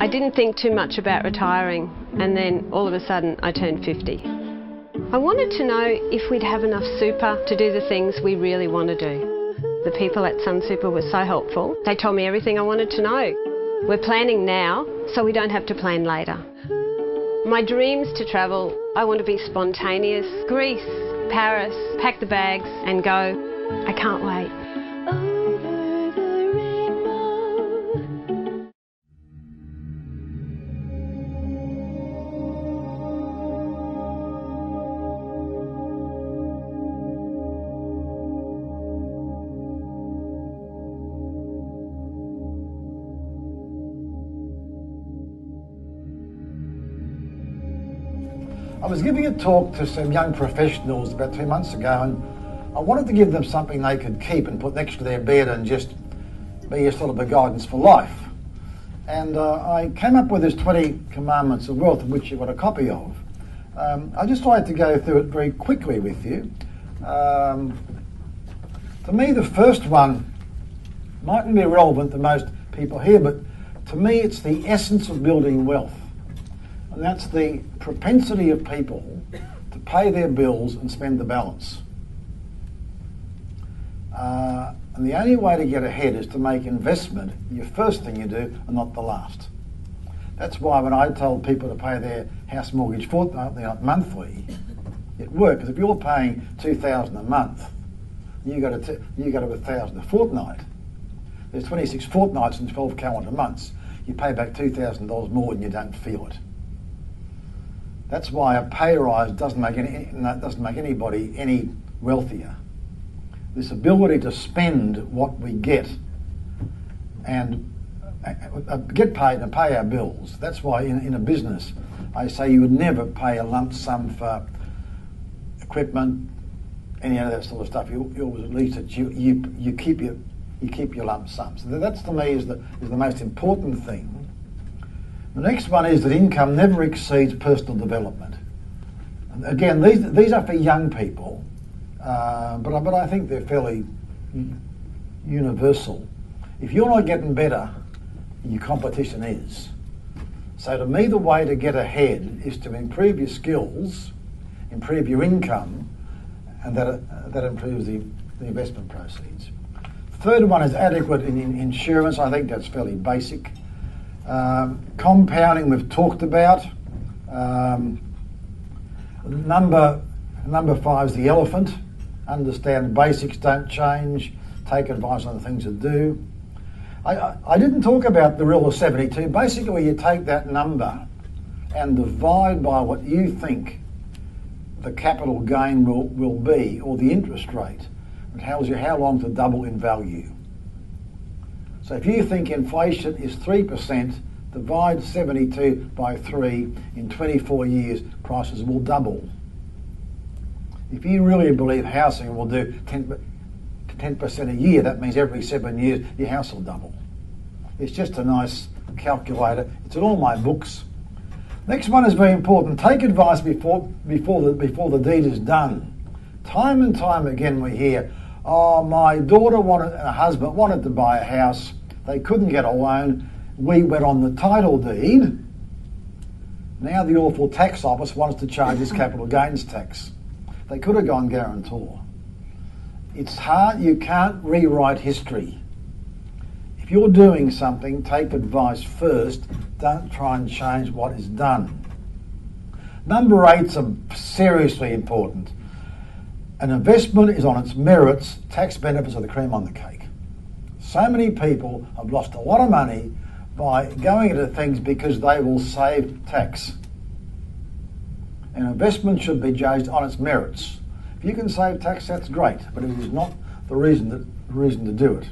I didn't think too much about retiring, and then all of a sudden I turned 50. I wanted to know if we'd have enough super to do the things we really want to do. The people at Sunsuper were so helpful. They told me everything I wanted to know. We're planning now, so we don't have to plan later. My dreams to travel, I want to be spontaneous. Greece, Paris, pack the bags and go. I can't wait. I was giving a talk to some young professionals about 2 months ago, and I wanted to give them something they could keep and put next to their bed and just be a sort of a guidance for life. And I came up with this 20 Commandments of Wealth, which you've got a copy of. I just like to go through it very quickly with you. To me, the first one mightn't be relevant to most people here, but to me it's the essence of building wealth. And that's the propensity of people to pay their bills and spend the balance. And the only way to get ahead is to make investment your first thing you do and not the last. That's why when I told people to pay their house mortgage fortnightly, not monthly, it worked. Because if you're paying $2,000 a month, you go to $1,000 a fortnight. There's 26 fortnights and 12 calendar months. You pay back $2,000 more and you don't feel it. That's why a pay rise doesn't make anybody any wealthier. This ability to spend what we get and get paid and pay our bills. That's why in a business, I say you would never pay a lump sum for equipment, any of that sort of stuff. You always at least you keep your lump sums. So that's to me is the most important thing. The next one is that income never exceeds personal development. And again, these are for young people, but I think they're fairly universal. If you're not getting better, your competition is. So to me, the way to get ahead is to improve your skills, improve your income, and that improves the investment proceeds. Third one is adequate in insurance. I think that's fairly basic. Compounding we've talked about. Number 5 is the elephant. Understand basics don't change. Take advice on the things that do. I didn't talk about the rule of 72. Basically, you take that number and divide by what you think the capital gain will be, or the interest rate. It tells you how long to double in value. So if you think inflation is 3%, divide 72 by 3, in 24 years, prices will double. If you really believe housing will do 10% a year, that means every 7 years your house will double. It's just a nice calculator. It's in all my books. Next one is very important. Take advice before the deed is done. Time and time again we hear, oh, my daughter and her husband wanted to buy a house. They couldn't get a loan. We went on the title deed. Now the awful tax office wants to charge us capital gains tax. They could have gone guarantor. It's hard. You can't rewrite history. If you're doing something, take advice first. Don't try and change what is done. Number 8's seriously important. An investment is on its merits. Tax benefits are the cream on the cake. So many people have lost a lot of money by going into things because they will save tax. An investment should be judged on its merits. If you can save tax, that's great, but it is not the reason to do it.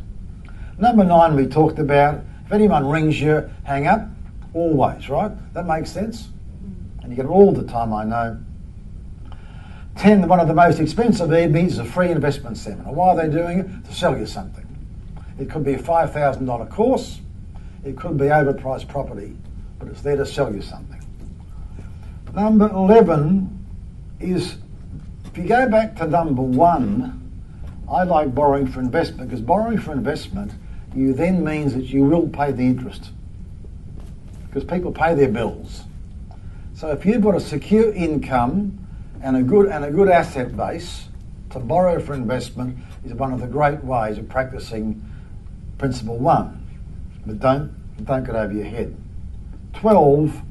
Number 9 we talked about. If anyone rings you, hang up. Always, right? That makes sense? And you get it all the time, I know. 10, one of the most expensive evenings is a free investment seminar. Why are they doing it? To sell you something. It could be a $5,000 course. It could be overpriced property, but it's there to sell you something. Number 11 is, if you go back to number 1, I like borrowing for investment, because borrowing for investment, you then means that you will pay the interest. because people pay their bills. So if you've got a secure income and a good asset base, to borrow for investment is one of the great ways of practicing principle 1. But don't get over your head. 12,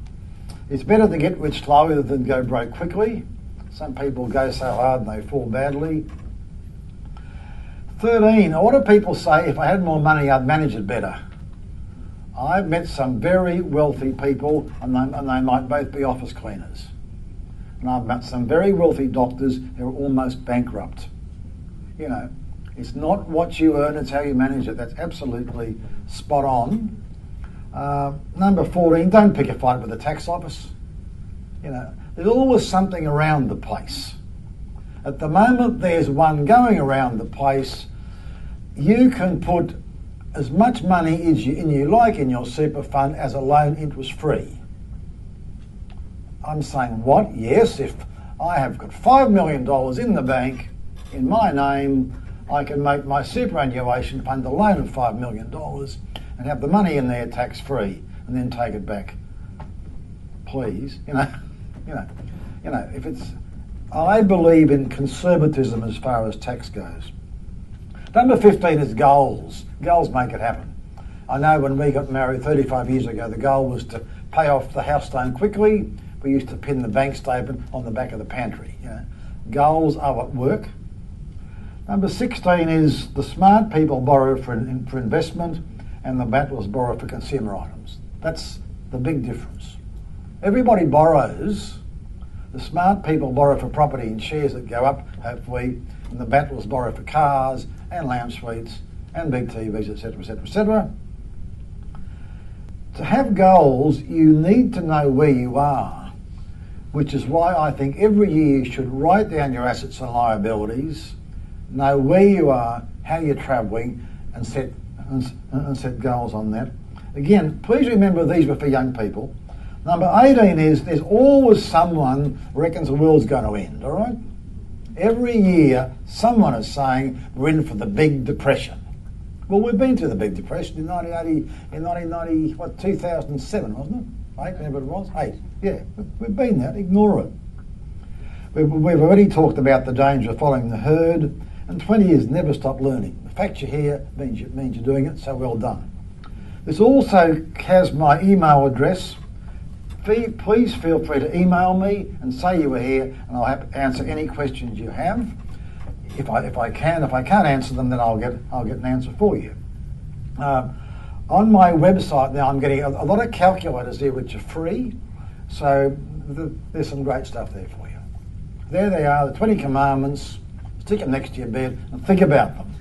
it's better to get rich slowly than go broke quickly. Some people go so hard and they fall badly. 13, a lot of people say if I had more money I'd manage it better. I've met some very wealthy people and they might both be office cleaners. And I've met some very wealthy doctors who are almost bankrupt. You know, it's not what you earn, it's how you manage it. That's absolutely spot on. Number 14, don't pick a fight with the tax office. You know, there's always something around the place. At the moment there's one going around the place. You can put as much money as you like in your super fund as a loan interest free. I'm saying what? Yes, if I have got $5 million in the bank in my name, I can make my superannuation fund a loan of $5 million and have the money in there tax free and then take it back. Please, you know, if it's, I believe in conservatism as far as tax goes. Number 15 is goals. Goals make it happen. I know when we got married 35 years ago, the goal was to pay off the house loan quickly. We used to pin the bank statement on the back of the pantry. You know, goals are what work. Number 16 is the smart people borrow for investment and the battlers borrow for consumer items. That's the big difference. Everybody borrows. The smart people borrow for property and shares that go up, hopefully, and the battlers borrow for cars and lounge suites and big TVs, etc., etc., etc. To have goals, you need to know where you are, which is why I think every year you should write down your assets and liabilities, know where you are, how you're travelling, and set goals on that. Again, please remember these were for young people. Number 18 is there's always someone who reckons the world's going to end, all right? Every year, someone is saying we're in for the Big Depression. Well, we've been through the Big Depression in 2007, wasn't it? 8, whatever it was. 8. Yeah, we've been there. Ignore it. We've already talked about the danger of following the herd, and 20 years never stop learning. The fact you're here means you're doing it, so well done. This also has my email address. Please feel free to email me and say you were here, and I'll answer any questions you have. If I can't answer them, then I'll get an answer for you. On my website now, I'm getting a lot of calculators there which are free, so there's some great stuff there for you. There they are, the 20 commandments. Stick them next to your bed and think about them.